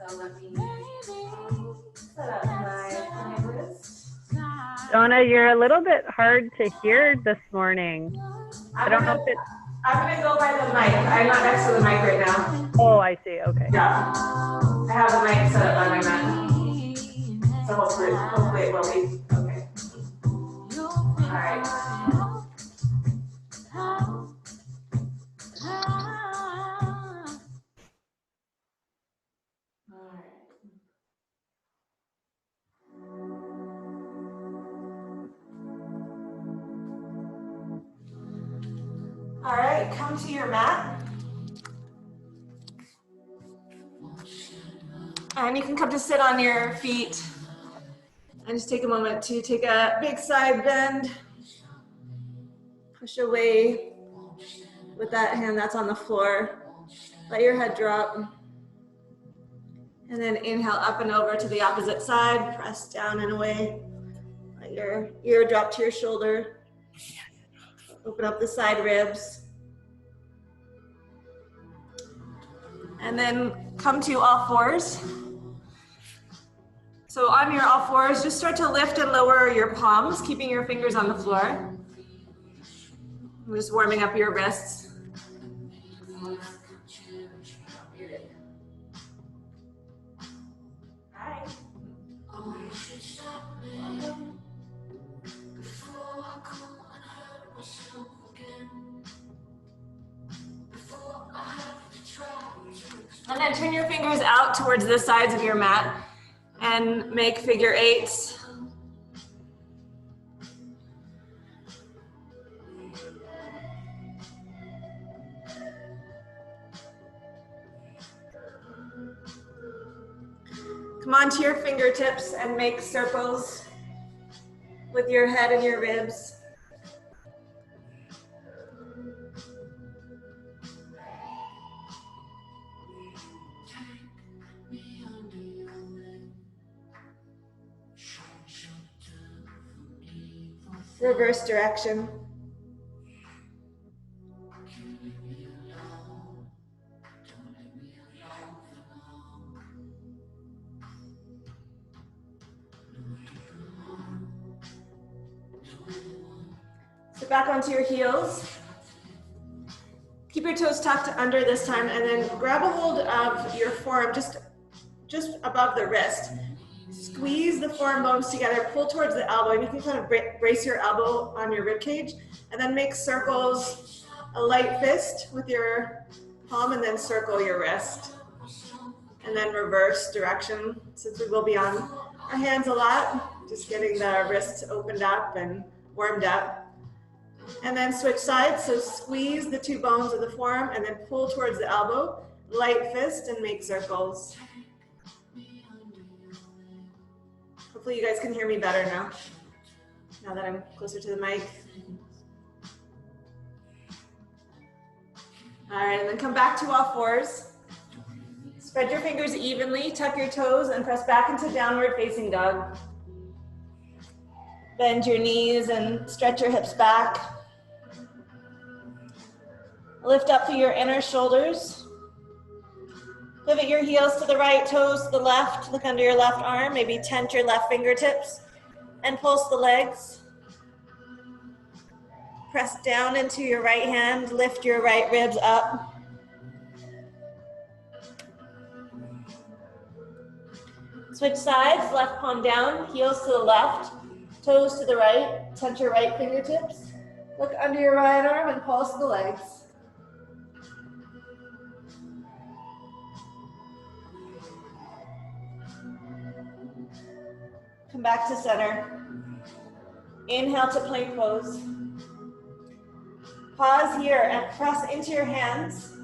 Set up my wrist. Donna, you're a little bit hard to hear this morning. I don't know if it's... I'm going to go by the mic. I'm not next to the mic right now. Oh, I see. Okay. Yeah. I have the mic set up by my mat. So hopefully it will be okay. All right. All right, come to your mat. And you can come to sit on your feet. And just take a moment to take a big side bend. Push away with that hand that's on the floor. Let your head drop. And then inhale up and over to the opposite side. Press down and away. Let your ear drop to your shoulder. Open up the side ribs. And then come to all fours. So on your all fours, just start to lift and lower your palms, keeping your fingers on the floor. I'm just warming up your wrists. Hi. And then turn your fingers out towards the sides of your mat and make figure eights. Come onto your fingertips and make circles with your head and your ribs. Reverse direction. Sit back onto your heels. Keep your toes tucked under this time, and then grab a hold of your forearm just above the wrist. Squeeze the forearm bones together, pull towards the elbow, and you can kind of brace your elbow on your rib cage, and then make circles, a light fist with your palm, and then circle your wrist. And then reverse direction, since we will be on our hands a lot, just getting the wrists opened up and warmed up. And then switch sides, so squeeze the two bones of the forearm, and then pull towards the elbow, light fist, and make circles. Hopefully you guys can hear me better now that I'm closer to the mic. All right, and then come back to all fours. Spread your fingers evenly, tuck your toes, and press back into downward facing dog. Bend your knees and stretch your hips back. Lift up through your inner shoulders. Pivot your heels to the right, toes to the left. Look under your left arm, maybe tent your left fingertips and pulse the legs. Press down into your right hand, lift your right ribs up. Switch sides, left palm down, heels to the left, toes to the right, tent your right fingertips. Look under your right arm and pulse the legs. Come back to center. Inhale to plank pose. Pause here and press into your hands.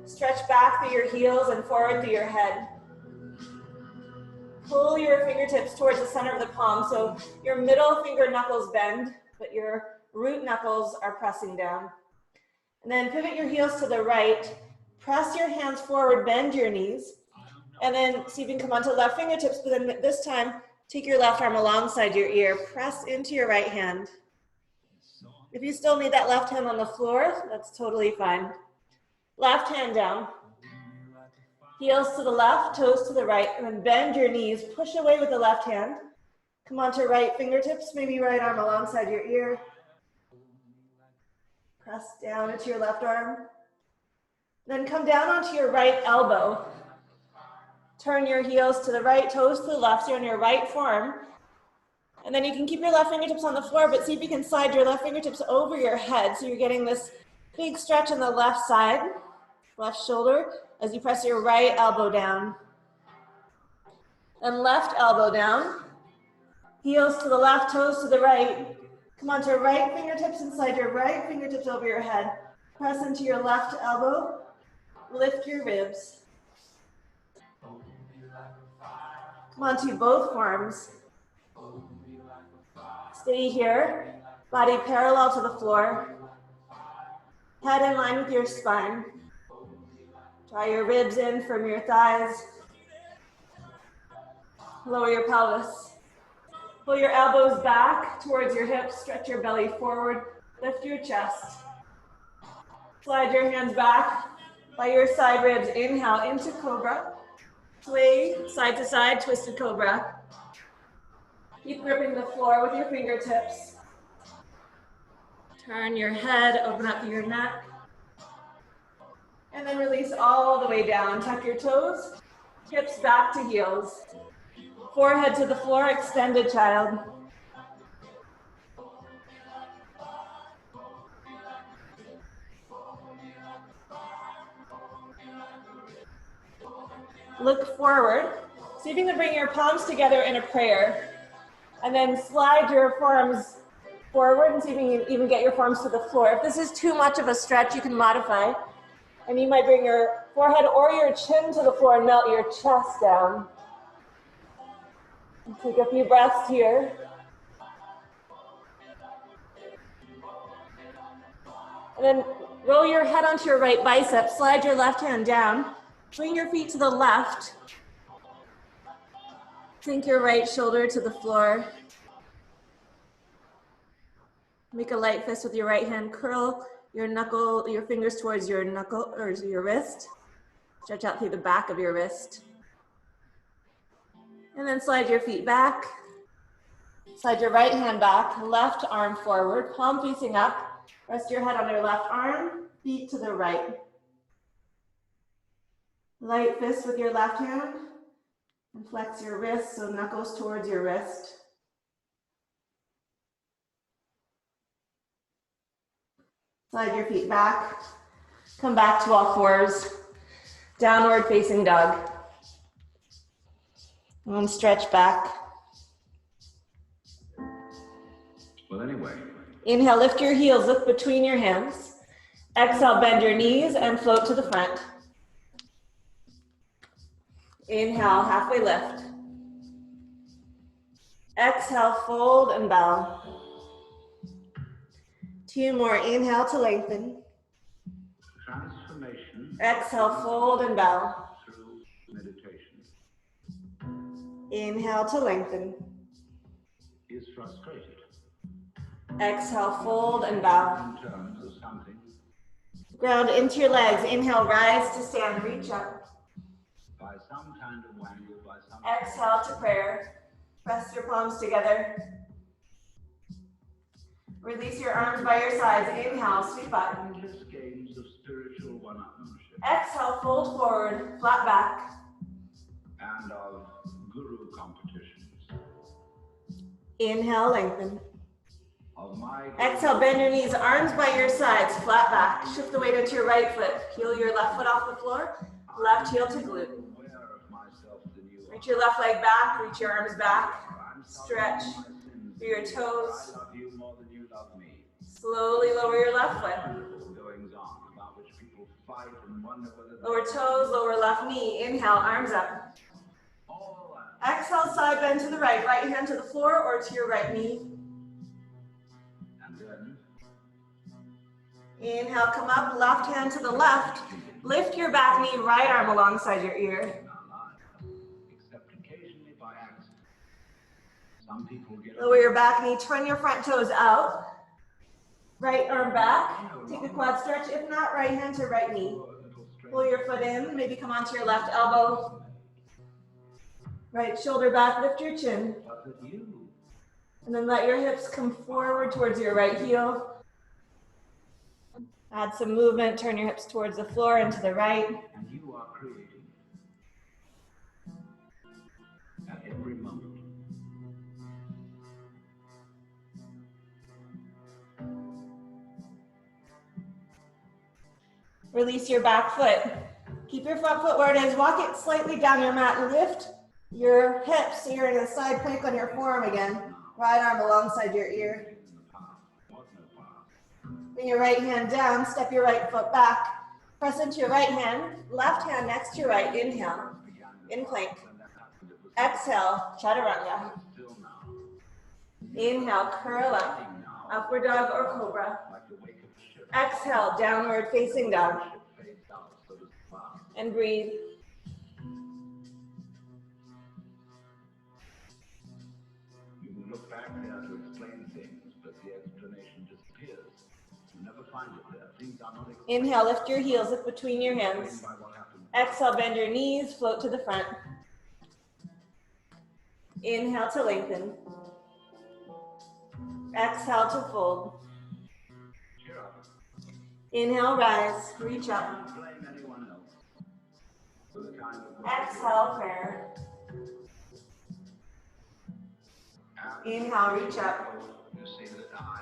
Stretch back through your heels and forward through your head. Pull your fingertips towards the center of the palm, so your middle finger knuckles bend, but your root knuckles are pressing down. And then pivot your heels to the right. Press your hands forward, bend your knees. And then see if you can come onto left fingertips, but then this time, take your left arm alongside your ear. Press into your right hand. If you still need that left hand on the floor, that's totally fine. Left hand down. Heels to the left, toes to the right, and then bend your knees. Push away with the left hand. Come onto right fingertips, maybe right arm alongside your ear. Press down into your left arm. Then come down onto your right elbow. Turn your heels to the right, toes to the left, so you're on your right forearm. And then you can keep your left fingertips on the floor, but see if you can slide your left fingertips over your head, so you're getting this big stretch on the left side, left shoulder, as you press your right elbow down. And left elbow down. Heels to the left, toes to the right. Come onto right fingertips and slide your right fingertips over your head. Press into your left elbow. Lift your ribs. Come onto both forearms. Stay here. Body parallel to the floor. Head in line with your spine. Draw your ribs in from your thighs. Lower your pelvis. Pull your elbows back towards your hips. Stretch your belly forward. Lift your chest. Slide your hands back by your side ribs. Inhale into cobra. Sway side to side, twisted cobra. Keep gripping the floor with your fingertips. Turn your head, open up your neck. And then release all the way down. Tuck your toes, hips back to heels. Forehead to the floor, extended child. Look forward. See if you can bring your palms together in a prayer. And then slide your forearms forward and see if you can even get your forearms to the floor. If this is too much of a stretch, you can modify. And you might bring your forehead or your chin to the floor and melt your chest down. Take a few breaths here. And then roll your head onto your right bicep, slide your left hand down, bring your feet to the left. Sink your right shoulder to the floor. Make a light fist with your right hand, curl your fingers towards your knuckle or your wrist. Stretch out through the back of your wrist. And then slide your feet back. Slide your right hand back, left arm forward, palm facing up. Rest your head on your left arm, feet to the right. Light fist with your left hand. And flex your wrist so knuckles towards your wrist. Slide your feet back. Come back to all fours. Downward facing dog. And stretch back. Well, anyway. Inhale, lift your heels, look between your hands. Exhale, bend your knees and float to the front. Inhale, halfway lift. Exhale, fold and bow. 2 more, inhale to lengthen. Transformation. Exhale, fold and bow. Through meditation. Inhale to lengthen. Is frustrated. Exhale, fold and bow. In terms of something. Ground into your legs. Inhale, rise to stand, reach up. By some kind of wangle, by some. Exhale to prayer. Press your palms together. Release your arms by your sides. Inhale, sweep up. Endless games of spiritual one-upmanship. Exhale, fold forward, flat back. And of guru competitions. Inhale, lengthen. Of my. Exhale, bend your knees, arms by your sides, flat back. Shift the weight into your right foot. Peel your left foot off the floor. Left heel to glute. Reach your left leg back, reach your arms back. Stretch through your toes. I love you more than you love me. Slowly lower your left foot. Goings on about which people fight and wonder whether. Lower toes, lower left knee. Inhale, arms up. Exhale, side bend to the right. Right hand to the floor or to your right knee. And then. Inhale, come up, left hand to the left. Lift your back knee, right arm alongside your ear. Except occasionally by accident. Some people get. Lower your back knee, turn your front toes out. Right arm back. Take a quad stretch. If not, right hand to right knee. Pull your foot in, maybe come onto your left elbow. Right shoulder back, lift your chin. And then let your hips come forward towards your right heel. Add some movement, turn your hips towards the floor and to the right. And you are creating at every moment. Release your back foot. Keep your front foot where it is. Walk it slightly down your mat. Lift your hips so you're in a side plank on your forearm again. Right arm alongside your ear. Bring your right hand down. Step your right foot back. Press into your right hand. Left hand next to your right. Inhale. In plank. Exhale. Chaturanga. Inhale. Curl up. Upward dog or cobra. Exhale. Downward facing dog. And breathe. You can look back there to explain things, but the explanation disappears. You never find it there. Things are not explained. Inhale, lift your heels up between your hands. Exhale, bend your knees, float to the front. Inhale to lengthen. Exhale to fold. Inhale, rise, reach up. Exhale, prayer. Inhale, reach up. You see that I,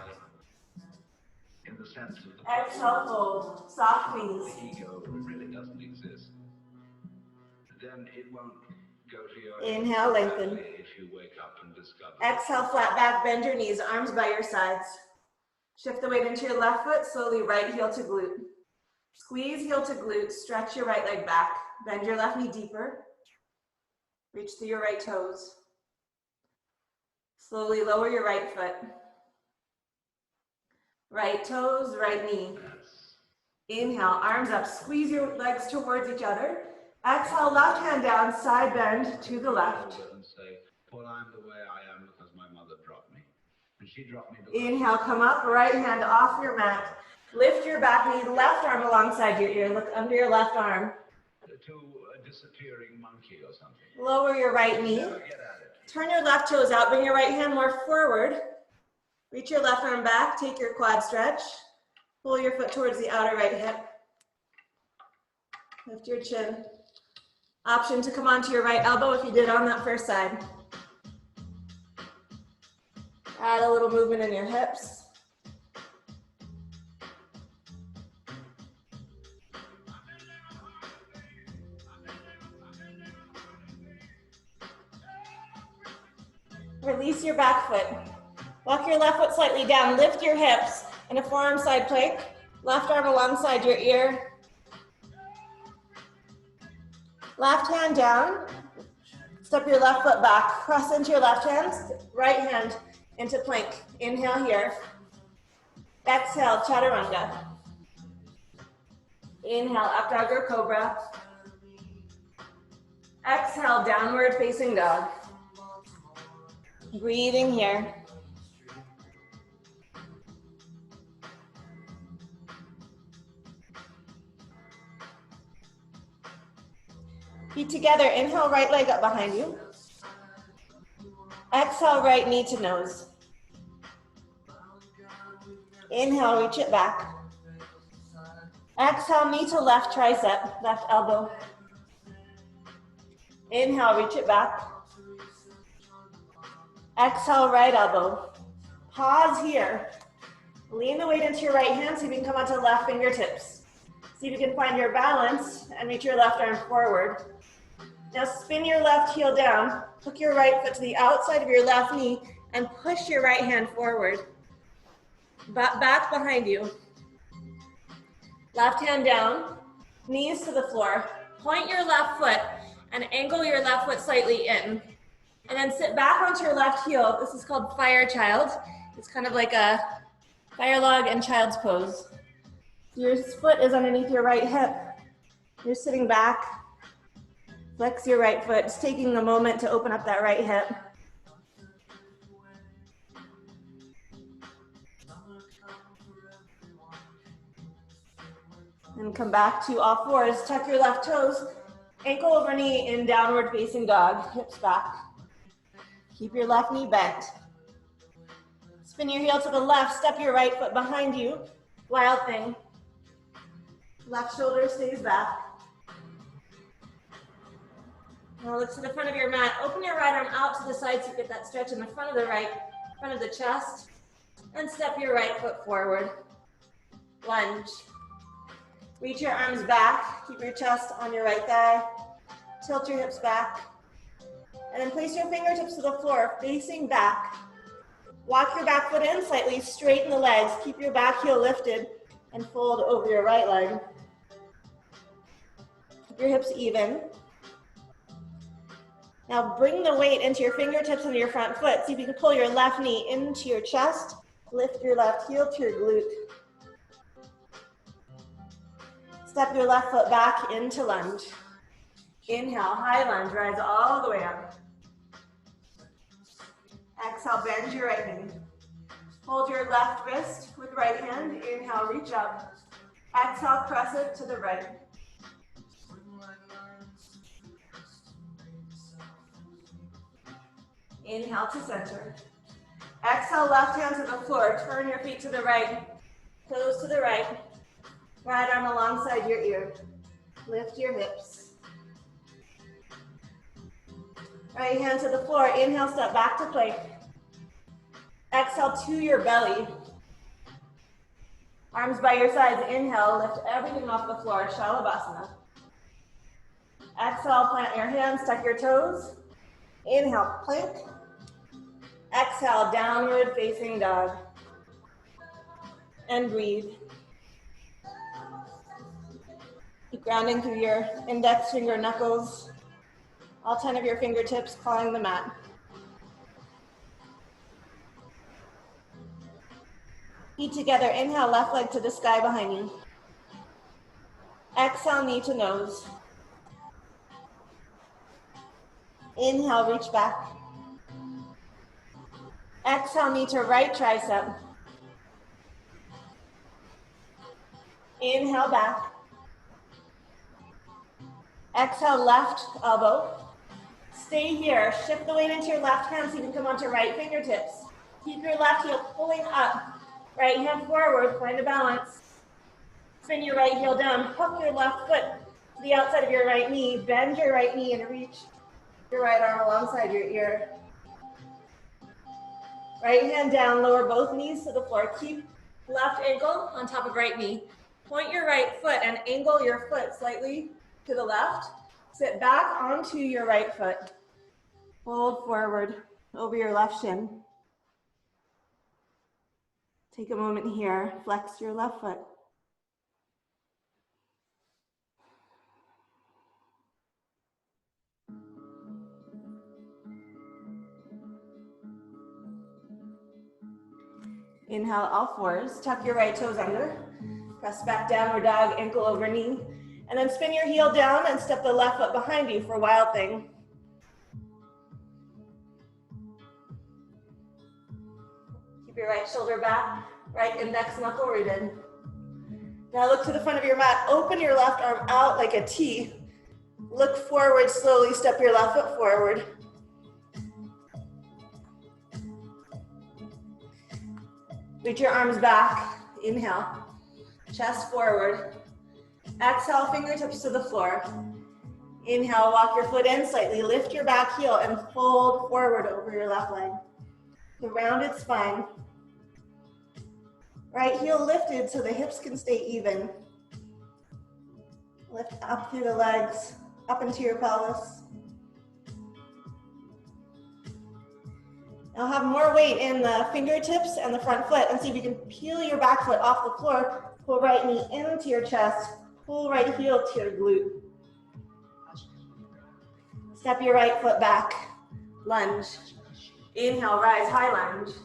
in the sense of the Exhale, fold. Soft knees. ego really doesn't exist, then it won't go to your Inhale, lengthen. if you wake up and discover. Exhale, flat back, bend your knees, arms by your sides. Shift the weight into your left foot, slowly right heel to glute. Squeeze heel to glute, stretch your right leg back. Bend your left knee deeper. Reach through your right toes. Slowly lower your right foot. Right toes, right knee. Inhale, arms up, squeeze your legs towards each other. Exhale, left hand down, side bend to the left. And say, well, I'm the way I am because my mother dropped me. And she dropped me. Inhale, come up, right hand off your mat. Lift your back knee, left arm alongside your ear. Look under your left arm. To a disappearing monkey or something. Lower your right knee. Never get at it. Turn your left toes out. Bring your right hand more forward. Reach your left arm back. Take your quad stretch. Pull your foot towards the outer right hip. Lift your chin. Option to come onto your right elbow if you did on that first side. Add a little movement in your hips. Release your back foot. Walk your left foot slightly down. Lift your hips in a forearm side plank. Left arm alongside your ear. Left hand down. Step your left foot back. Cross into your left hand. Right hand into plank. Inhale here. Exhale, chaturanga. Inhale, up dog or cobra. Exhale, downward facing dog. Breathing here. Feet together. Inhale, right leg up behind you. Exhale, right knee to nose. Inhale, reach it back. Exhale, knee to left tricep, left elbow. Inhale, reach it back. Exhale, right elbow. Pause here. Lean the weight into your right hand so you can come onto left fingertips. See if you can find your balance and reach your left arm forward. Now spin your left heel down. Hook your right foot to the outside of your left knee and push your right hand forward. Back behind you. Left hand down, knees to the floor. Point your left foot and angle your left foot slightly in. And then sit back onto your left heel. This is called fire child. It's kind of like a fire log and child's pose. Your foot is underneath your right hip. You're sitting back. Flex your right foot, just taking the moment to open up that right hip. And come back to all fours. Tuck your left toes, ankle over knee in downward facing dog, hips back. Keep your left knee bent. Spin your heel to the left, step your right foot behind you. Wild thing. Left shoulder stays back. Now look to the front of your mat. Open your right arm out to the side so you get that stretch in the front of the right, front of the chest. And step your right foot forward. Lunge. Reach your arms back. Keep your chest on your right thigh. Tilt your hips back. And then place your fingertips to the floor, facing back. Walk your back foot in slightly, straighten the legs. Keep your back heel lifted and fold over your right leg. Keep your hips even. Now bring the weight into your fingertips and your front foot. See if you can pull your left knee into your chest. Lift your left heel to your glute. Step your left foot back into lunge. Inhale, high lunge, rise all the way up. Exhale, bend your right knee. Hold your left wrist with right hand. Inhale, reach up. Exhale, press it to the right. Inhale to center. Exhale, left hand to the floor. Turn your feet to the right. Toes to the right. Right arm alongside your ear. Lift your hips. Right hand to the floor. Inhale, step back to plank. Exhale to your belly. Arms by your sides. Inhale, lift everything off the floor. Shalabhasana. Exhale, plant your hands, tuck your toes. Inhale, plank. Exhale, downward facing dog. And breathe. Keep grounding through your index finger knuckles. All 10 of your fingertips clawing the mat. Feet together. Inhale, left leg to the sky behind you. Exhale, knee to nose. Inhale, reach back. Exhale, knee to right tricep. Inhale, back. Exhale, left elbow. Stay here. Shift the weight into your left hand so you can come onto right fingertips. Keep your left heel pulling up. Right hand forward, find a balance. Spin your right heel down. Hook your left foot to the outside of your right knee. Bend your right knee and reach your right arm alongside your ear. Right hand down, lower both knees to the floor. Keep left ankle on top of right knee. Point your right foot and angle your foot slightly to the left. Sit back onto your right foot. Fold forward over your left shin. Take a moment here, flex your left foot. Inhale, all fours. Tuck your right toes under. Press back, downward dog, ankle over knee. And then spin your heel down and step the left foot behind you for wild thing. Keep your right shoulder back, right index knuckle rooted. Now look to the front of your mat. Open your left arm out like a T. Look forward slowly, step your left foot forward. Reach your arms back. Inhale. Chest forward. Exhale, fingertips to the floor. Inhale, walk your foot in slightly. Lift your back heel and fold forward over your left leg. The rounded spine. Right heel lifted so the hips can stay even. Lift up through the legs, up into your pelvis. Now have more weight in the fingertips and the front foot, and see if you can peel your back foot off the floor. Pull right knee into your chest. Pull right heel to your glute. Step your right foot back. Lunge. Inhale, rise, high lunge.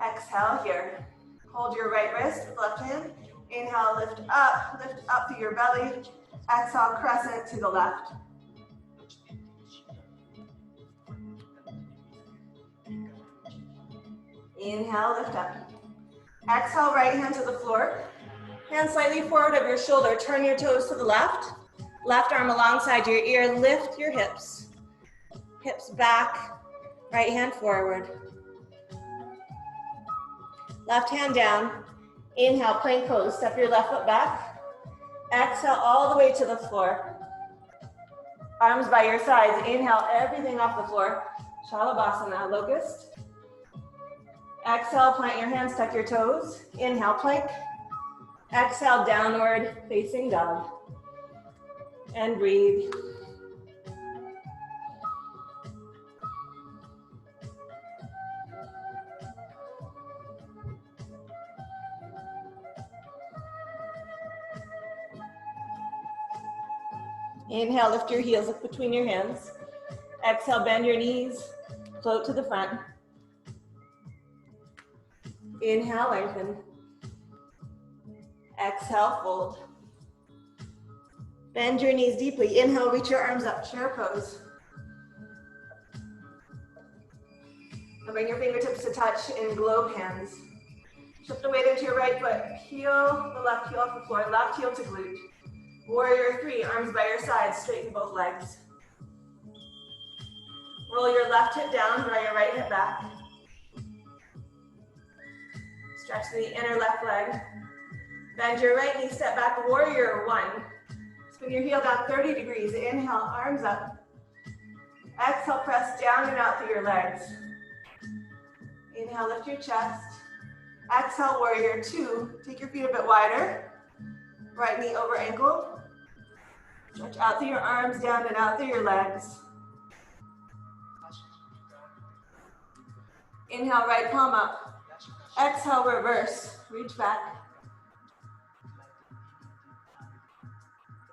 Exhale here. Hold your right wrist with left hand. Inhale, lift up through your belly. Exhale, crescent to the left. Inhale, lift up. Exhale, right hand to the floor. Hands hand slightly forward of your shoulder. Turn your toes to the left. Left arm alongside your ear. Lift your hips. Hips back. Right hand forward. Left hand down. Inhale, plank pose. Step your left foot back. Exhale all the way to the floor. Arms by your sides. Inhale everything off the floor. Shalabhasana, locust. Exhale, plant your hands, tuck your toes. Inhale, plank. Exhale, downward facing dog. And breathe. Inhale, lift your heels, look between your hands. Exhale, bend your knees, float to the front. Inhale, lengthen. Exhale, fold. Bend your knees deeply. Inhale, reach your arms up, chair pose. And bring your fingertips to touch in globe hands. Shift the weight into your right foot. Peel the left heel off the floor, left heel to glute. Warrior three, arms by your sides, straighten both legs. Roll your left hip down, draw your right hip back. Stretch the inner left leg. Bend your right knee, step back, warrior one. Spin your heel down 30 degrees. Inhale, arms up. Exhale, press down and out through your legs. Inhale, lift your chest. Exhale, warrior two. Take your feet a bit wider. Right knee over ankle. Stretch out through your arms, down and out through your legs. Inhale, right palm up. Exhale, reverse. Reach back.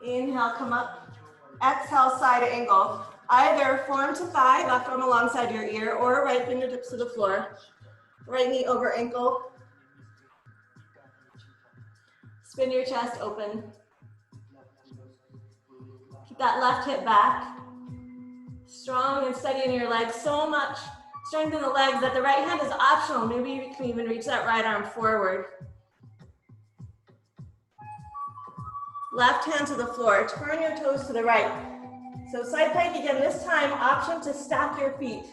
Inhale, come up. Exhale, side angle. Either form to thigh, left arm alongside your ear, or right fingertips to the floor. Right knee over ankle. Spin your chest open. Keep that left hip back. Strong and steady in your legs. So much strength in the legs that the right hand is optional. Maybe you can even reach that right arm forward. Left hand to the floor. Turn your toes to the right. So side plank again. This time, option to stack your feet.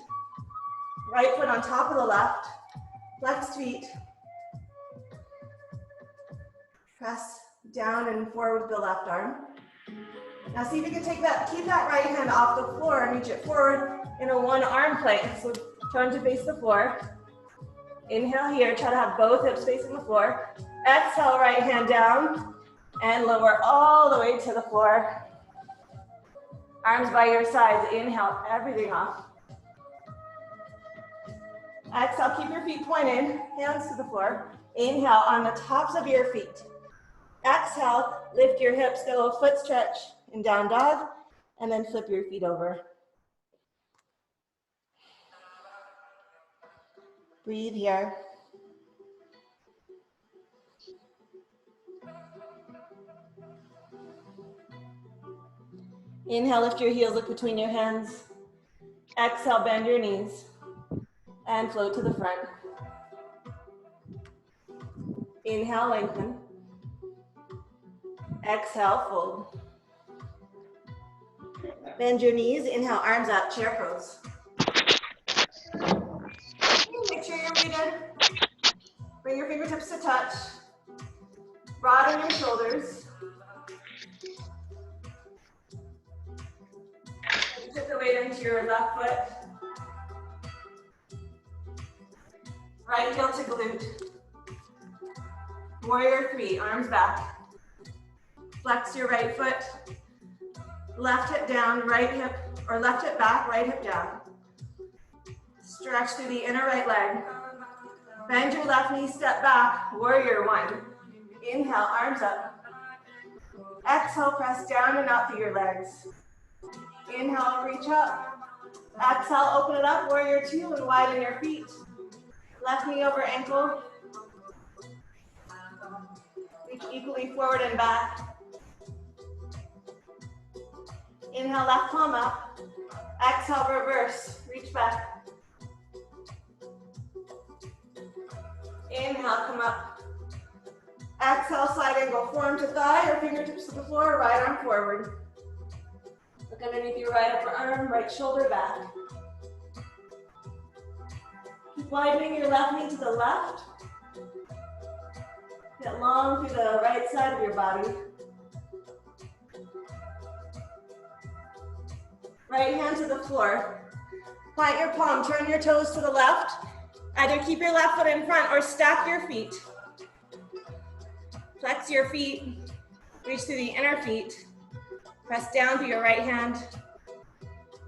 Right foot on top of the left. Flexed feet. Press down and forward with the left arm. Now see if you can keep that right hand off the floor and reach it forward in a one arm plank. So turn to face the floor. Inhale here, try to have both hips facing the floor. Exhale, right hand down and lower all the way to the floor. Arms by your sides, inhale, everything off. Exhale, keep your feet pointed, hands to the floor. Inhale on the tops of your feet. Exhale, lift your hips, get a little foot stretch in down dog, and then flip your feet over. Breathe here. Inhale, lift your heels, look between your hands. Exhale, bend your knees, and float to the front. Inhale, lengthen. Exhale, fold. Bend your knees, inhale, arms up, chair pose. Make sure you're rooted. Bring your fingertips to touch. Broaden your shoulders. Shift the weight into your left foot. Right heel to glute. Warrior three, arms back. Flex your right foot. Left hip down, right hip, or left hip back, right hip down. Stretch through the inner right leg. Bend your left knee, step back, warrior one. Inhale, arms up. Exhale, press down and out through your legs. Inhale, reach up. Exhale, open it up, warrior two, and widen your feet. Left knee over ankle. Reach equally forward and back. Inhale, left palm up. Exhale, reverse, reach back. Inhale, come up. Exhale, side angle form to thigh or fingertips to the floor, right arm forward. Look underneath your right upper arm, right shoulder back. Keep widening your left knee to the left. Get long through the right side of your body. Right hand to the floor. Plant your palm, turn your toes to the left. Either keep your left foot in front or stack your feet. Flex your feet, reach through the inner feet. Press down through your right hand.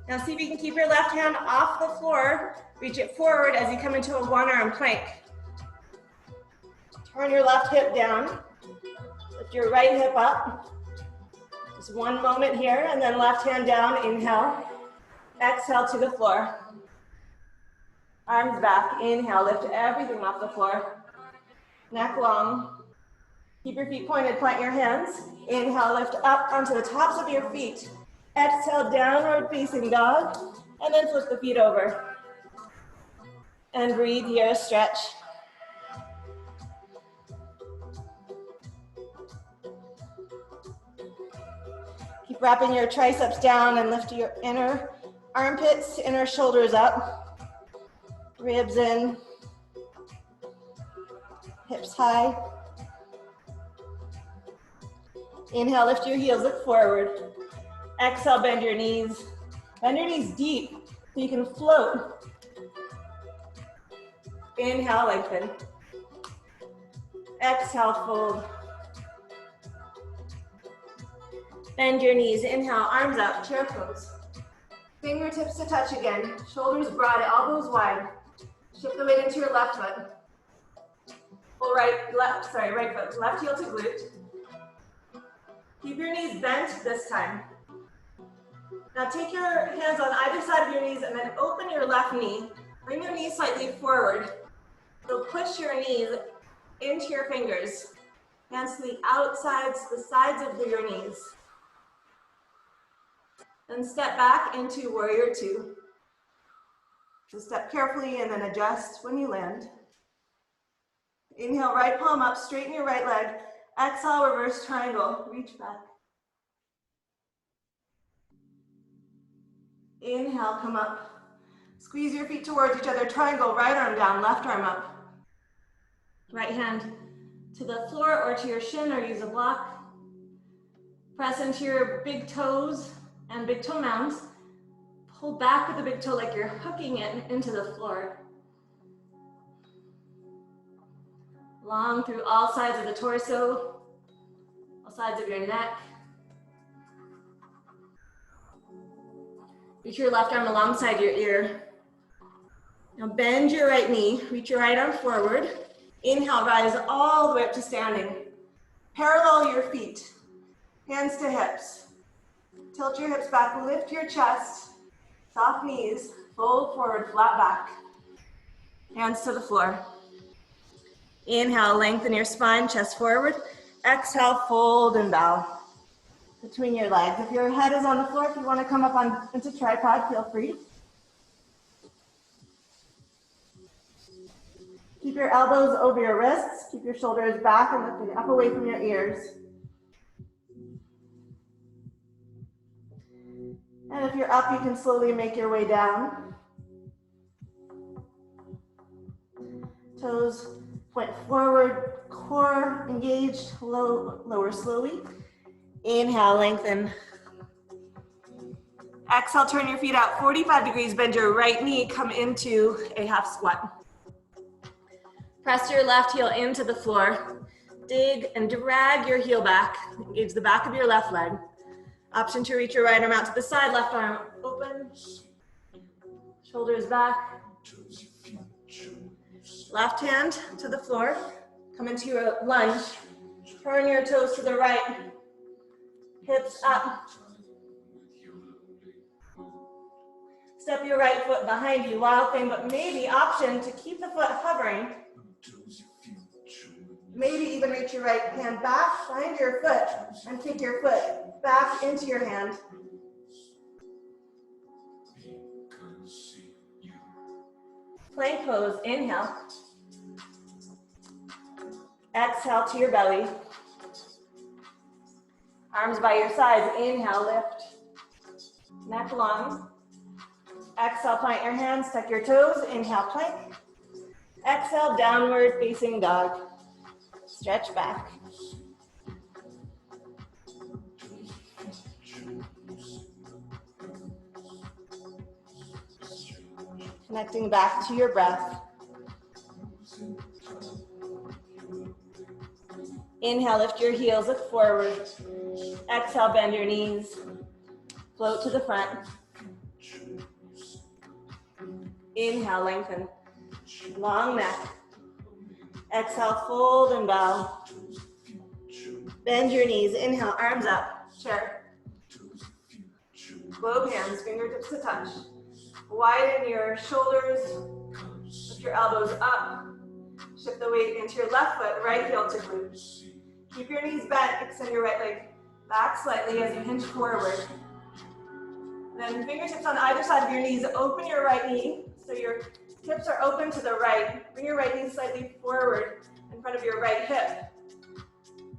Now see if you can keep your left hand off the floor. Reach it forward as you come into a one-arm plank. Turn your left hip down. Lift your right hip up. Just one moment here, and then left hand down, inhale. Exhale to the floor. Arms back, inhale, lift everything off the floor. Neck long. Keep your feet pointed, plant your hands. Inhale, lift up onto the tops of your feet. Exhale, downward facing dog, and then flip the feet over. And breathe here, stretch. Keep wrapping your triceps down and lift your inner armpits, inner shoulders up. Ribs in. Hips high. Inhale, lift your heels, look forward. Exhale, bend your knees. Bend your knees deep so you can float. Inhale, lengthen. Exhale, fold. Bend your knees. Inhale, arms up, chair pose. Fingertips to touch again. Shoulders broad, elbows wide. Shift the weight into your left foot. Pull right foot. Left heel to glute. Keep your knees bent this time. Now take your hands on either side of your knees and then open your left knee. Bring your knees slightly forward. So push your knees into your fingers. Hands to the outsides, the sides of your knees. Then step back into warrior two. So step carefully and then adjust when you land. Inhale, right palm up, straighten your right leg. Exhale, reverse triangle, reach back. Inhale, come up. Squeeze your feet towards each other, triangle, right arm down, left arm up. Right hand to the floor or to your shin or use a block. Press into your big toes and big toe mounds. Pull back with the big toe like you're hooking it into the floor. Long through all sides of the torso, all sides of your neck. Reach your left arm alongside your ear. Now bend your right knee, reach your right arm forward. Inhale, rise all the way up to standing. Parallel your feet, hands to hips. Tilt your hips back, lift your chest, soft knees, fold forward, flat back. Hands to the floor. Inhale, lengthen your spine, chest forward. Exhale, fold and bow between your legs. If your head is on the floor, if you want to come up into tripod, feel free. Keep your elbows over your wrists. Keep your shoulders back and lifting up away from your ears. And if you're up, you can slowly make your way down. Toes point forward, core engaged, lower slowly. Inhale, lengthen. Exhale, turn your feet out 45 degrees, bend your right knee, come into a half squat. Press your left heel into the floor. Dig and drag your heel back. Engage the back of your left leg. Option to reach your right arm out to the side, left arm open. Shoulders back. Left hand to the floor. Come into a lunge. Turn your toes to the right. Hips up. Step your right foot behind you, wild thing, but maybe option to keep the foot hovering. Maybe even reach your right hand back, find your foot, and take your foot back into your hand. Plank pose, inhale. Exhale to your belly. Arms by your sides. Inhale, lift. Neck long. Exhale, plant your hands, tuck your toes. Inhale, plank. Exhale, downward facing dog. Stretch back. Connecting back to your breath. Inhale, lift your heels, look forward. Exhale, bend your knees. Float to the front. Inhale, lengthen. Long neck. Exhale, fold and bow. Bend your knees. Inhale, arms up. Chair. Globe hands, fingertips to touch. Widen your shoulders. Lift your elbows up. Shift the weight into your left foot, right heel to glute. Keep your knees bent. Extend your right leg back slightly as you hinge forward. Then fingertips on either side of your knees. Open your right knee so your hips are open to the right. Bring your right knee slightly forward in front of your right hip.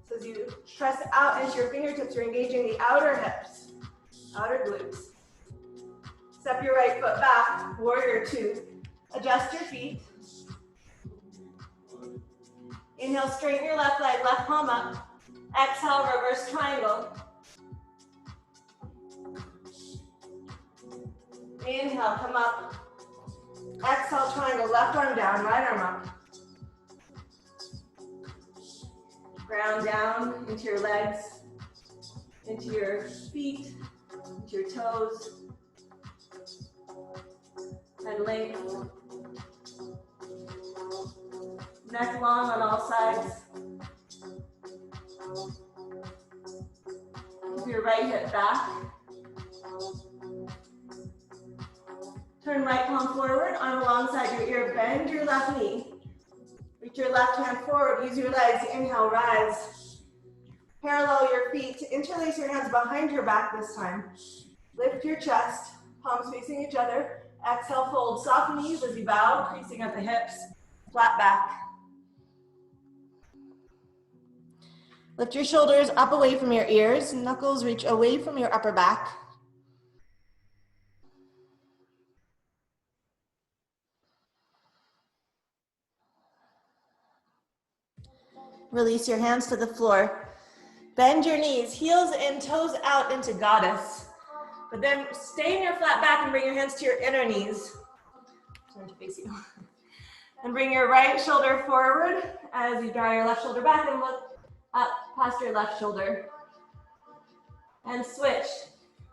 So as you press out into your fingertips, you're engaging the outer hips, outer glutes. Step your right foot back, warrior two. Adjust your feet. Inhale, straighten your left leg, left palm up. Exhale, reverse triangle. Inhale, come up. Exhale, triangle, left arm down, right arm up. Ground down into your legs, into your feet, into your toes. And length. Neck long on all sides. Keep your right hip back. Turn right palm forward, arm alongside your ear. Bend your left knee. Reach your left hand forward. Use your legs. Inhale, rise. Parallel your feet. Interlace your hands behind your back this time. Lift your chest. Palms facing each other. Exhale, fold. Soft knees as you bow, creasing at the hips. Flat back. Lift your shoulders up away from your ears. Knuckles reach away from your upper back. Release your hands to the floor. Bend your knees, heels in, toes out into goddess. But then stay in your flat back and bring your hands to your inner knees. Turn to face you. And bring your right shoulder forward as you draw your left shoulder back and look up past your left shoulder. And switch.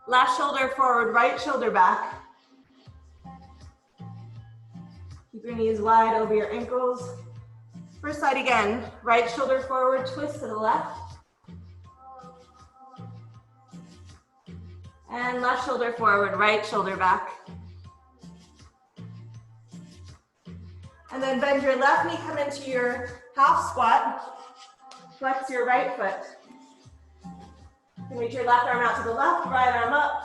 Left shoulder forward, right shoulder back. Keep your knees wide over your ankles. First side again. Right shoulder forward, twist to the left. And left shoulder forward, right shoulder back. And then bend your left knee, come into your half squat. Flex your right foot. You can reach your left arm out to the left, right arm up.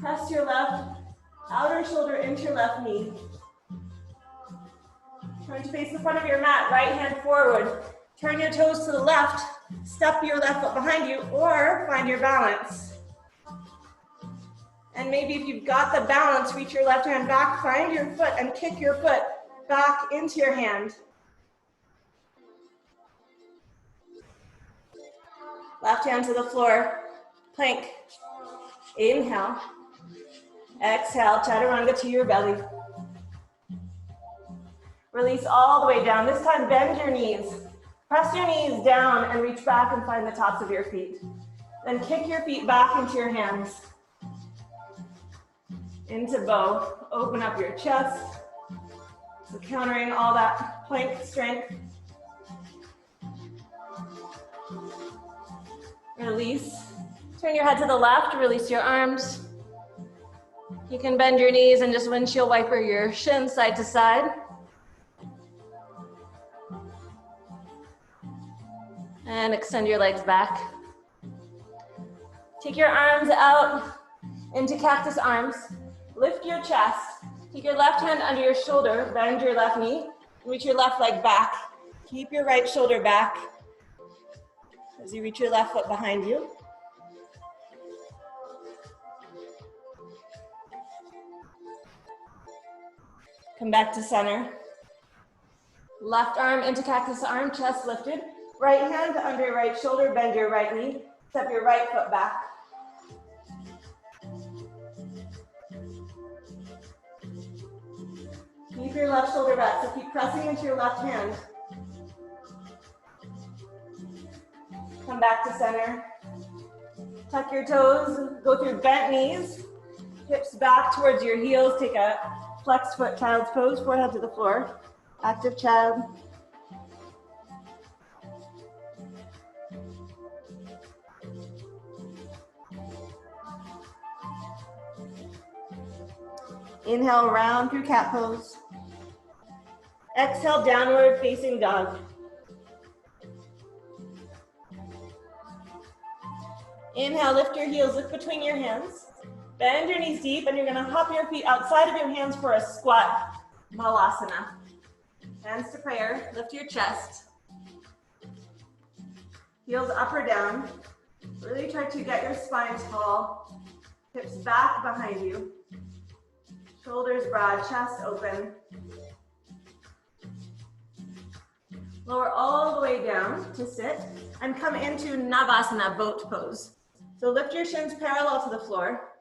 Press your left outer shoulder into your left knee. Turn to face the front of your mat, right hand forward. Turn your toes to the left, step your left foot behind you, or find your balance. And maybe if you've got the balance, reach your left hand back, find your foot, and kick your foot back into your hand. Left hand to the floor, plank. Inhale. Exhale, chaturanga to your belly. Release all the way down. This time, bend your knees. Press your knees down and reach back and find the tops of your feet. Then kick your feet back into your hands. Into bow. Open up your chest. So countering all that plank strength. Release. Turn your head to the left. Release your arms. You can bend your knees and just windshield wiper your shins side to side. And extend your legs back. Take your arms out into cactus arms. Lift your chest. Take your left hand under your shoulder, bend your left knee, reach your left leg back. Keep your right shoulder back as you reach your left foot behind you. Come back to center. Left arm into cactus arm, chest lifted. Right hand under your right shoulder, bend your right knee. Step your right foot back. Keep your left shoulder back, so keep pressing into your left hand. Come back to center. Tuck your toes, go through bent knees. Hips back towards your heels. Take a flexed foot child's pose, forehead to the floor. Active child. Inhale, round through cat pose. Exhale, downward facing dog. Inhale, lift your heels, look between your hands. Bend your knees deep, and you're gonna hop your feet outside of your hands for a squat malasana. Hands to prayer, lift your chest. Heels up or down. Really try to get your spine tall. Hips back behind you. Shoulders broad, chest open. Lower all the way down to sit and come into Navasana, boat pose. So lift your shins parallel to the floor.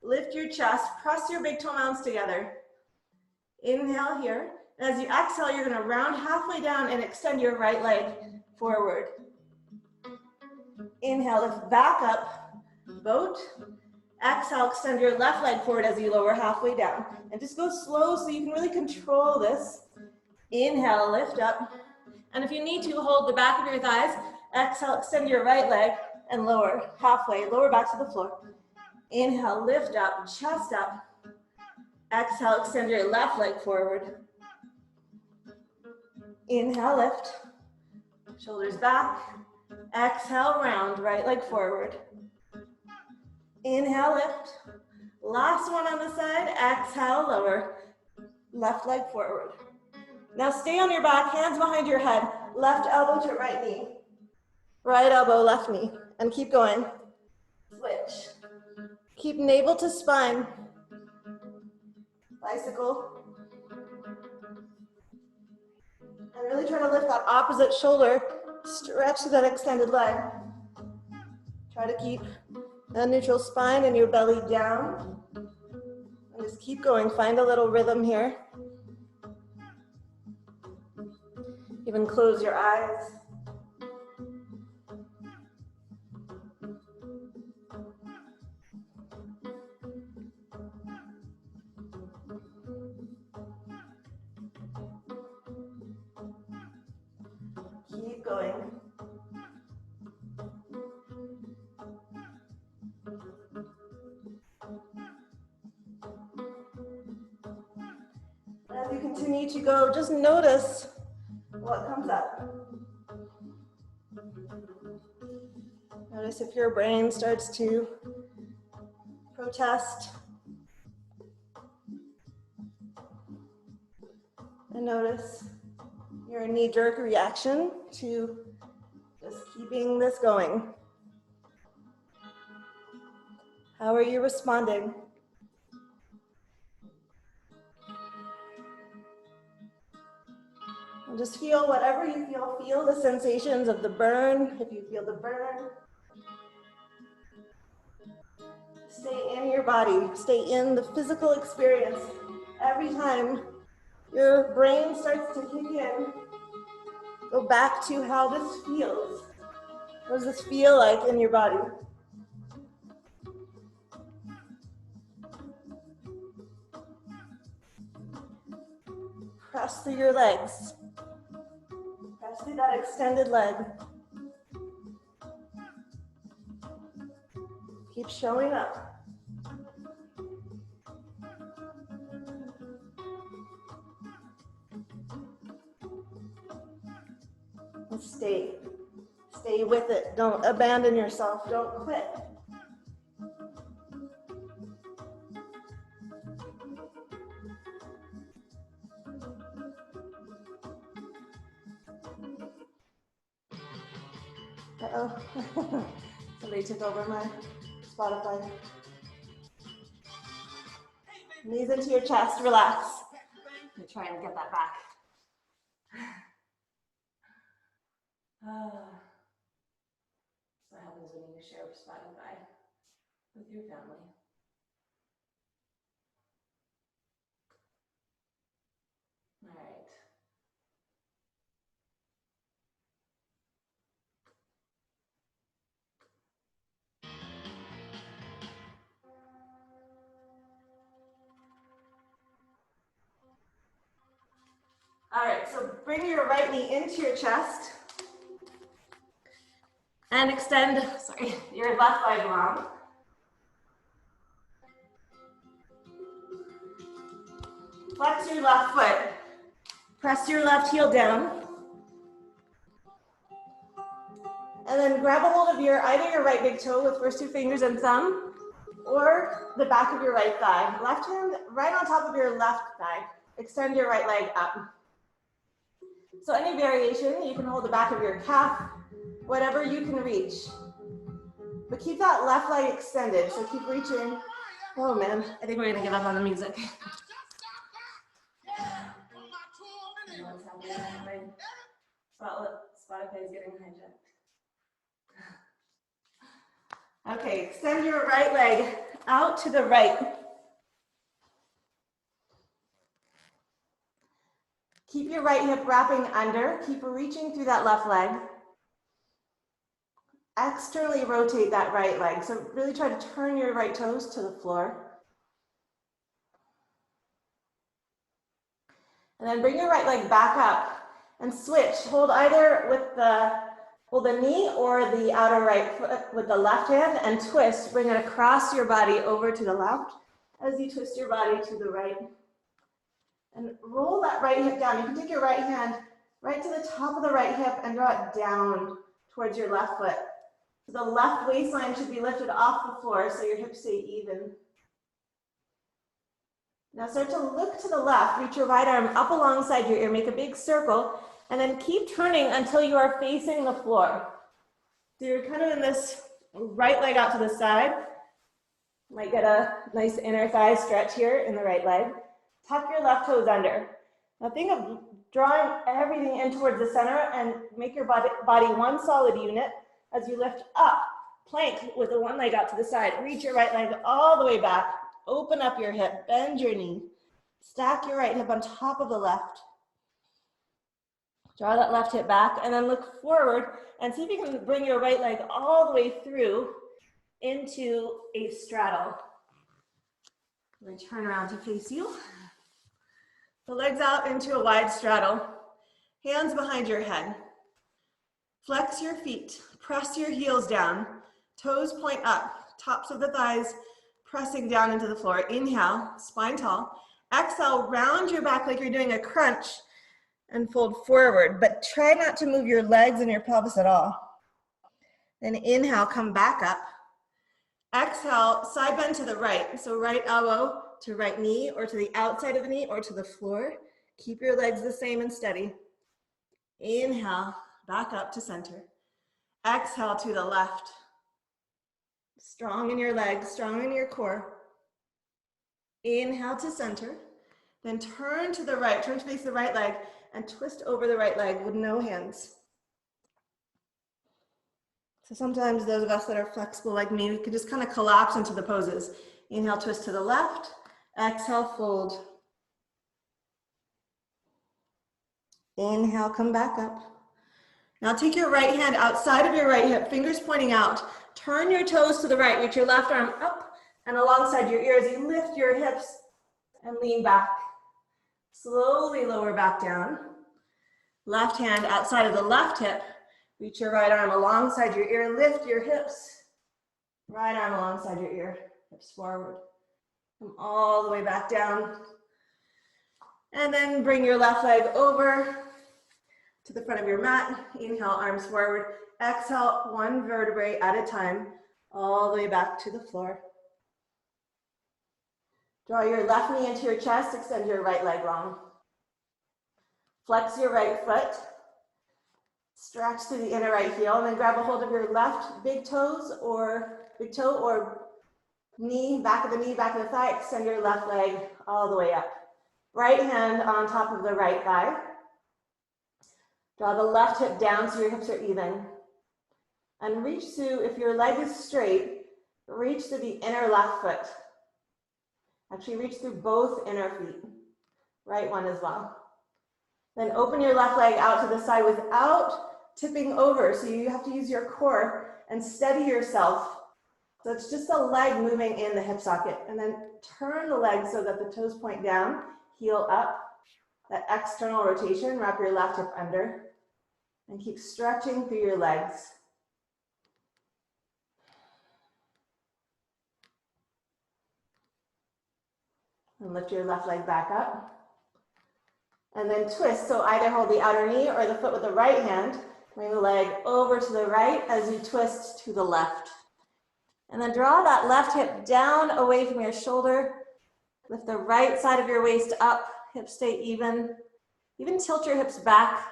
Lift your chest, press your big toe mounds together. Inhale here. And as you exhale, you're gonna round halfway down and extend your right leg forward. Inhale, lift back up, boat. Exhale, extend your left leg forward as you lower halfway down. And just go slow so you can really control this. Inhale, lift up. And if you need to, hold the back of your thighs. Exhale, extend your right leg and lower halfway, lower back to the floor. Inhale, lift up, chest up. Exhale, extend your left leg forward. Inhale, lift. Shoulders back. Exhale, round, right leg forward. Inhale, lift. Last one on the side. Exhale, lower. Left leg forward. Now stay on your back, hands behind your head. Left elbow to right knee. Right elbow, left knee. And keep going. Switch. Keep navel to spine. Bicycle. And really try to lift that opposite shoulder. Stretch that extended leg. Try to keep a neutral spine and your belly down. And just keep going. Find a little rhythm here. Even close your eyes. Keep going. As you continue to go, just notice what comes up. Notice if your brain starts to protest. And notice your knee-jerk reaction to just keeping this going. How are you responding? And just feel whatever you feel. Feel the sensations of the burn, if you feel the burn. Stay in your body. Stay in the physical experience. Every time your brain starts to kick in, go back to how this feels. What does this feel like in your body? Press through your legs. Press through that extended leg. Keep showing up. And stay with it. Don't abandon yourself. Don't quit. Uh-oh. Somebody took over my Spotify. Knees into your chest, relax. I'm try and get that back. That's what happens when you share Spotify with your family. All right. All right, so bring your right knee into your chest and extend, your left leg long. Flex your left foot. Press your left heel down. And then grab a hold of either your right big toe with first two fingers and thumb, or the back of your right thigh. Left hand right on top of your left thigh. Extend your right leg up. So any variation, you can hold the back of your calf, whatever you can reach. But keep that left leg extended, so keep reaching. Oh man, I think we're gonna give up on the music. What's happening? Spotify is getting hijacked. Okay, extend your right leg out to the right. Keep your right hip wrapping under. Keep reaching through that left leg. Externally rotate that right leg. So really try to turn your right toes to the floor. And then bring your right leg back up and switch. Hold either with the knee or the outer right foot with the left hand and twist. Bring it across your body over to the left as you twist your body to the right. And roll that right hip down. You can take your right hand right to the top of the right hip and draw it down towards your left foot. So the left waistline should be lifted off the floor so your hips stay even. Now start to look to the left. Reach your right arm up alongside your ear. Make a big circle. And then keep turning until you are facing the floor. So you're kind of in this right leg out to the side. Might get a nice inner thigh stretch here in the right leg. Tuck your left toes under. Now think of drawing everything in towards the center and make your body one solid unit as you lift up. Plank with the one leg out to the side. Reach your right leg all the way back. Open up your hip, bend your knee. Stack your right hip on top of the left. Draw that left hip back and then look forward and see if you can bring your right leg all the way through into a straddle. I'm going to turn around to face you. The legs out into a wide straddle. Hands behind your head. Flex your feet. Press your heels down. Toes point up. Tops of the thighs pressing down into the floor. Inhale, spine tall. Exhale, round your back like you're doing a crunch and fold forward, but try not to move your legs and your pelvis at all. Then inhale, come back up. Exhale, side bend to the right. So right elbow to right knee or to the outside of the knee or to the floor. Keep your legs the same and steady. Inhale, back up to center. Exhale to the left. Strong in your legs, strong in your core. Inhale to center. Then turn to the right, turn to face the right leg and twist over the right leg with no hands. So sometimes those of us that are flexible like me, we can just kind of collapse into the poses. Inhale, twist to the left. Exhale, fold. Inhale, come back up. Now take your right hand outside of your right hip, fingers pointing out. Turn your toes to the right, reach your left arm up and alongside your ear as you lift your hips and lean back. Slowly lower back down. Left hand outside of the left hip. Reach your right arm alongside your ear, lift your hips. Right arm alongside your ear, hips forward. Come all the way back down. And then bring your left leg over to the front of your mat. Inhale, arms forward. Exhale, one vertebrae at a time, all the way back to the floor. Draw your left knee into your chest, extend your right leg long. Flex your right foot. Stretch through the inner right heel and then grab a hold of your left big toe or knee, back of the knee, back of the thigh. Extend your left leg all the way up. Right hand on top of the right thigh. Draw the left hip down so your hips are even. And reach through, if your leg is straight, reach through the inner left foot. Actually reach through both inner feet. Right one as well. Then open your left leg out to the side without tipping over. So you have to use your core and steady yourself. So it's just the leg moving in the hip socket. And then turn the leg so that the toes point down, heel up. That external rotation, wrap your left hip under. And keep stretching through your legs. And lift your left leg back up. And then twist, so either hold the outer knee or the foot with the right hand. Bring the leg over to the right as you twist to the left. And then draw that left hip down away from your shoulder. Lift the right side of your waist up, hips stay even. Even tilt your hips back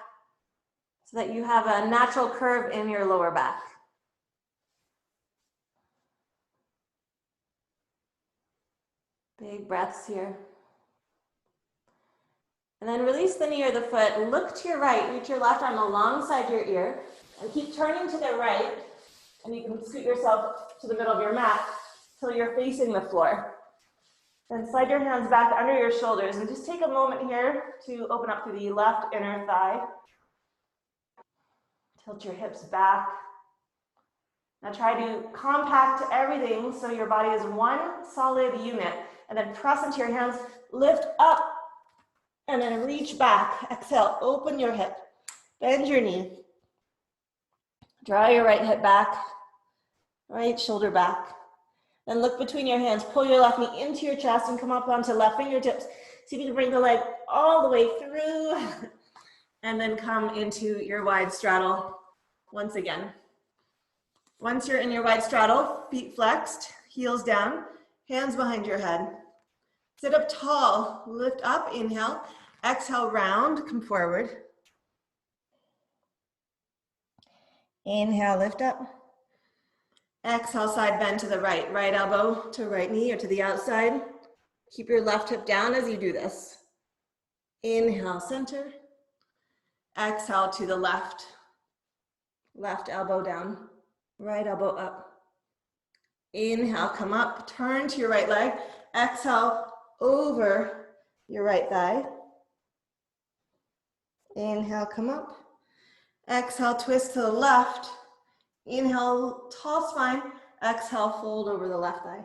so that you have a natural curve in your lower back. Big breaths here. And then release the knee or the foot. Look to your right. Reach your left arm alongside your ear. And keep turning to the right. And you can scoot yourself to the middle of your mat till you're facing the floor. Then slide your hands back under your shoulders. And just take a moment here to open up through the left inner thigh. Tilt your hips back. Now try to compact everything so your body is one solid unit. And then press into your hands, lift up, and then reach back. Exhale, open your hip, bend your knee. Draw your right hip back, right shoulder back. Then look between your hands, pull your left knee into your chest and come up onto left fingertips. See if you can bring the leg all the way through and then come into your wide straddle once again. Once you're in your wide straddle, feet flexed, heels down, hands behind your head. Sit up tall, lift up, inhale. Exhale, round, come forward. Inhale, lift up. Exhale, side bend to the right. Right elbow to right knee or to the outside. Keep your left hip down as you do this. Inhale, center. Exhale to the left. Left elbow down. Right elbow up. Inhale, come up. Turn to your right leg. Exhale, over your right thigh. Inhale, come up. Exhale, twist to the left. Inhale, tall spine. Exhale, fold over the left thigh.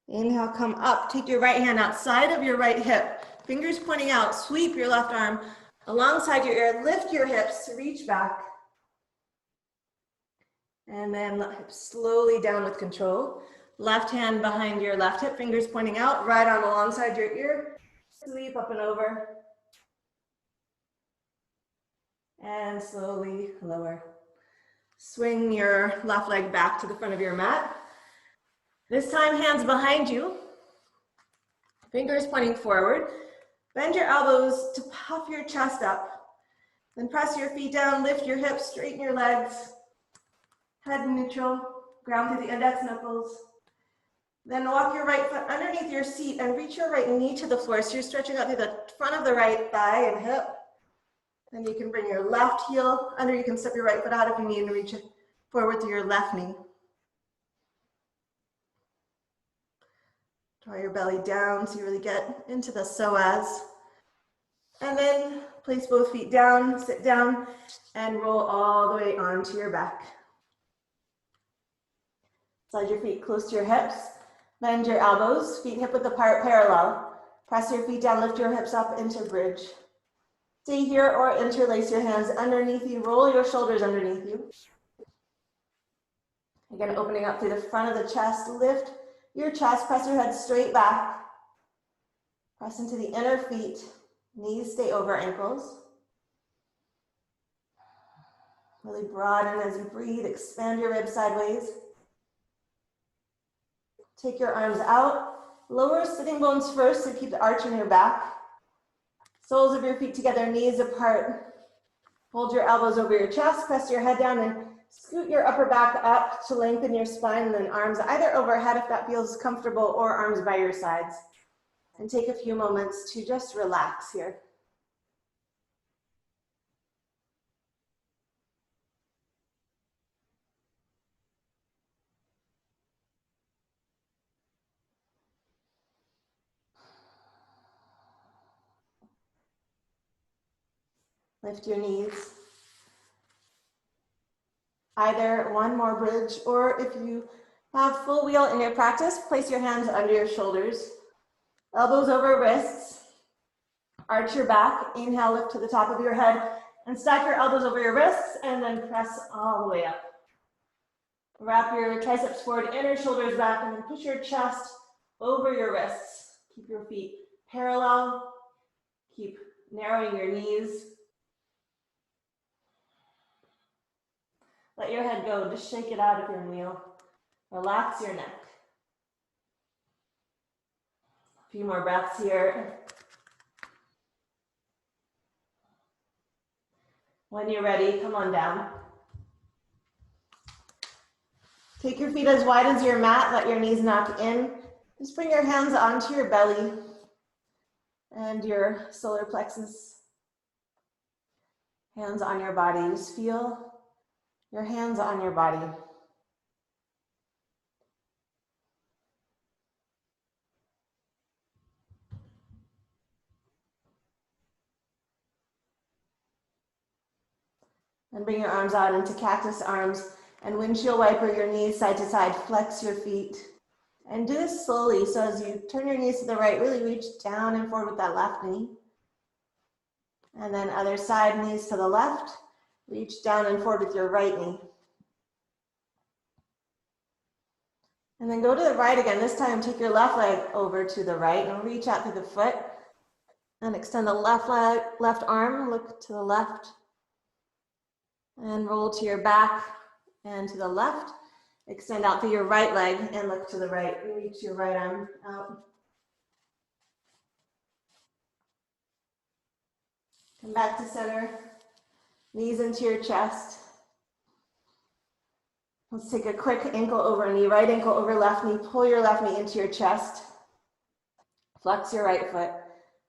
Inhale, come up. Take your right hand outside of your right hip. Fingers pointing out. Sweep your left arm alongside your ear. Lift your hips. Reach back. And then let hips slowly down with control. Left hand behind your left hip. Fingers pointing out. Right arm alongside your ear. Sweep up and over. And slowly lower. Swing your left leg back to the front of your mat. This time, hands behind you. Fingers pointing forward. Bend your elbows to puff your chest up. Then press your feet down, lift your hips, straighten your legs. Head neutral, ground through the index knuckles. Then walk your right foot underneath your seat and reach your right knee to the floor. So you're stretching out through the front of the right thigh and hip. Then you can bring your left heel under. You can step your right foot out if you need and reach it forward through your left knee. Draw your belly down so you really get into the psoas. And then place both feet down, sit down, and roll all the way onto your back. Slide your feet close to your hips. Bend your elbows, feet hip width apart, parallel. Press your feet down, lift your hips up into bridge. Stay here or interlace your hands underneath you. Roll your shoulders underneath you. Again, opening up through the front of the chest. Lift your chest, press your head straight back. Press into the inner feet. Knees stay over ankles. Really broaden as you breathe. Expand your ribs sideways. Take your arms out. Lower sitting bones first, so keep the arch in your back. Soles of your feet together, knees apart. Hold your elbows over your chest, press your head down, and scoot your upper back up to lengthen your spine, and then arms either overhead if that feels comfortable, or arms by your sides. And take a few moments to just relax here. Lift your knees. Either one more bridge, or if you have full wheel in your practice, place your hands under your shoulders, elbows over wrists, arch your back, inhale, lift to the top of your head, and stack your elbows over your wrists, and then press all the way up. Wrap your triceps forward, inner shoulders back, and then push your chest over your wrists. Keep your feet parallel, keep narrowing your knees. Let your head go, just shake it out if you're in wheel. Relax your neck. A few more breaths here. When you're ready, come on down. Take your feet as wide as your mat, let your knees knock in. Just bring your hands onto your belly and your solar plexus. Hands on your body, just feel your hands on your body. And bring your arms out into cactus arms and windshield wiper your knees side to side, flex your feet. And do this slowly, so as you turn your knees to the right, really reach down and forward with that left knee. And then other side, knees to the left, reach down and forward with your right knee. And then go to the right again. This time, take your left leg over to the right and reach out through the foot. And extend the left leg, left arm, look to the left. And roll to your back and to the left. Extend out through your right leg and look to the right. Reach your right arm out. Come back to center. Knees into your chest. Let's take a quick ankle over knee, right ankle over left knee. Pull your left knee into your chest. Flex your right foot.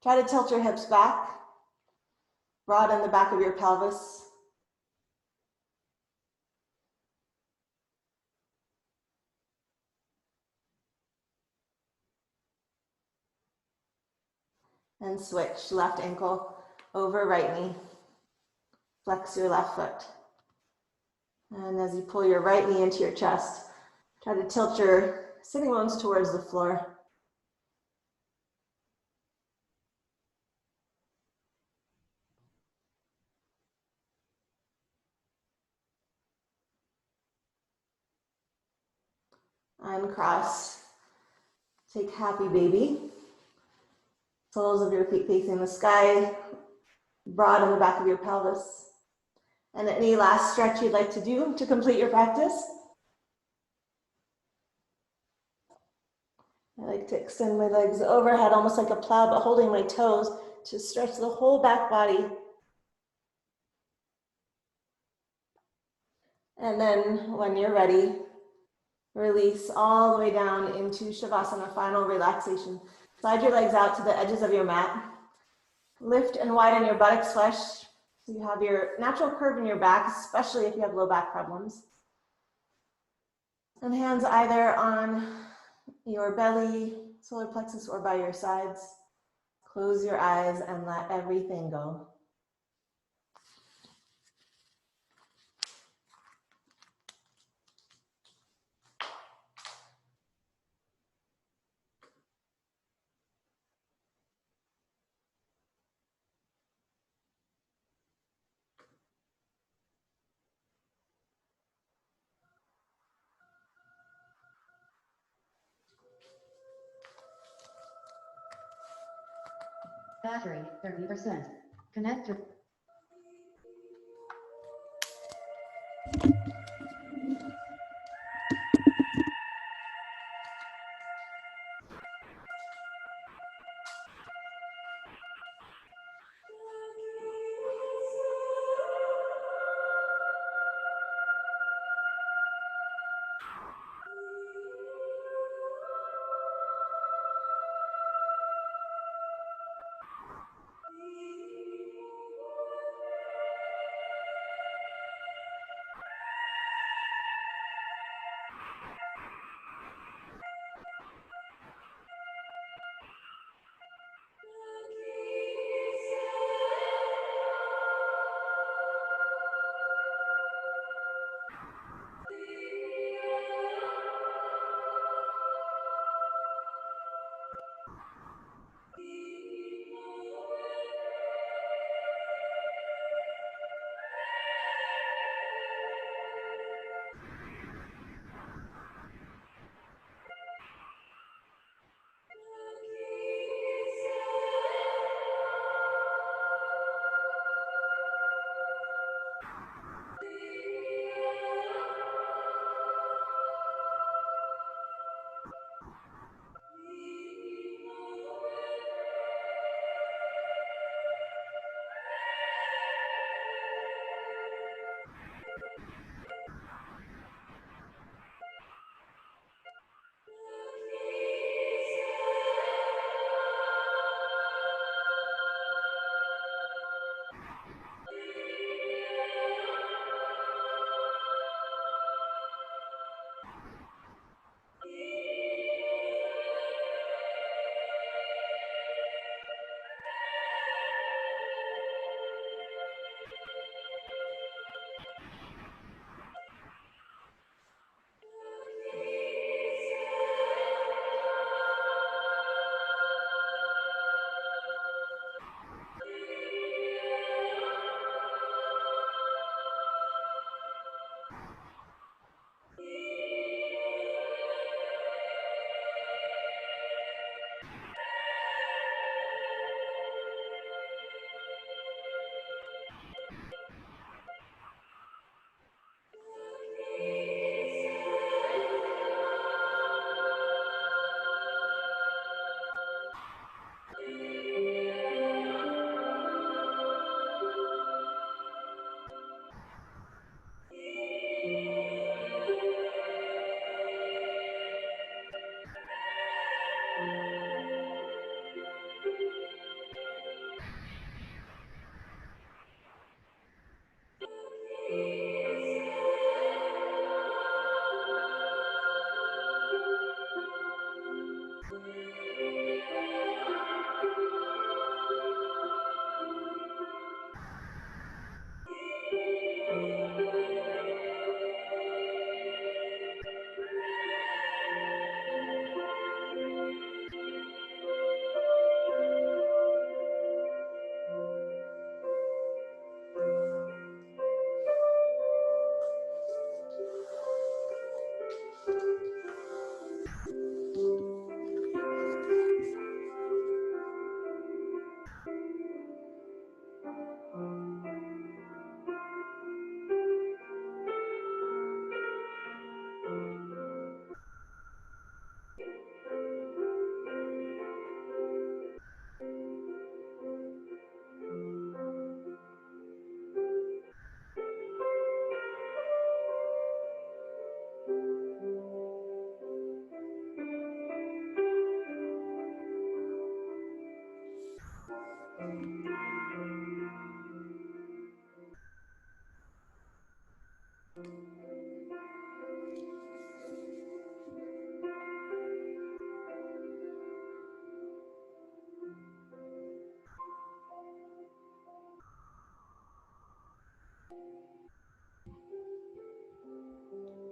Try to tilt your hips back. Broaden the back of your pelvis. And switch, left ankle over right knee. Flex your left foot. And as you pull your right knee into your chest, try to tilt your sitting bones towards the floor. Uncross. Take happy baby. Soles of your feet facing the sky. Broaden the back of your pelvis. And any last stretch you'd like to do to complete your practice? I like to extend my legs overhead, almost like a plow, but holding my toes to stretch the whole back body. And then when you're ready, release all the way down into Shavasana, final relaxation. Slide your legs out to the edges of your mat. Lift and widen your buttocks flesh so you have your natural curve in your back, especially if you have low back problems. And hands either on your belly, solar plexus, or by your sides. Close your eyes and let everything go. Battery, 30%. Connect to...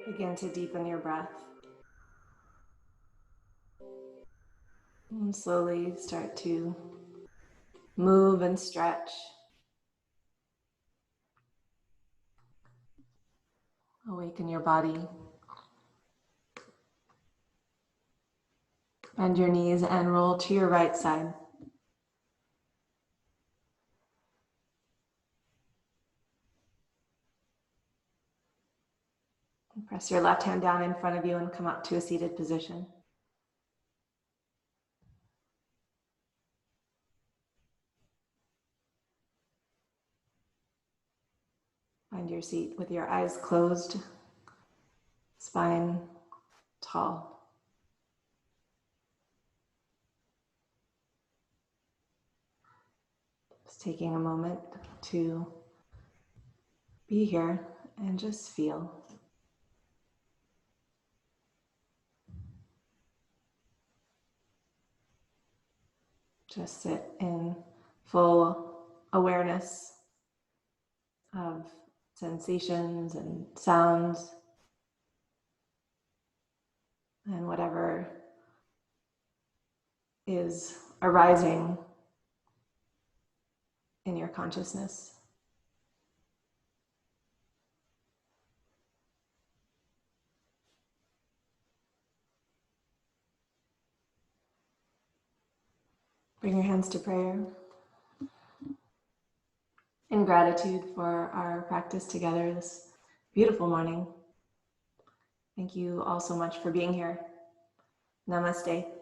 Begin to deepen your breath. And slowly start to move and stretch. Awaken your body. Bend your knees and roll to your right side. Press your left hand down in front of you and come up to a seated position. Find your seat with your eyes closed, spine tall. Just taking a moment to be here and just feel. Just sit in full awareness of sensations and sounds and whatever is arising in your consciousness. Bring your hands to prayer. In gratitude for our practice together this beautiful morning. Thank you all so much for being here. Namaste.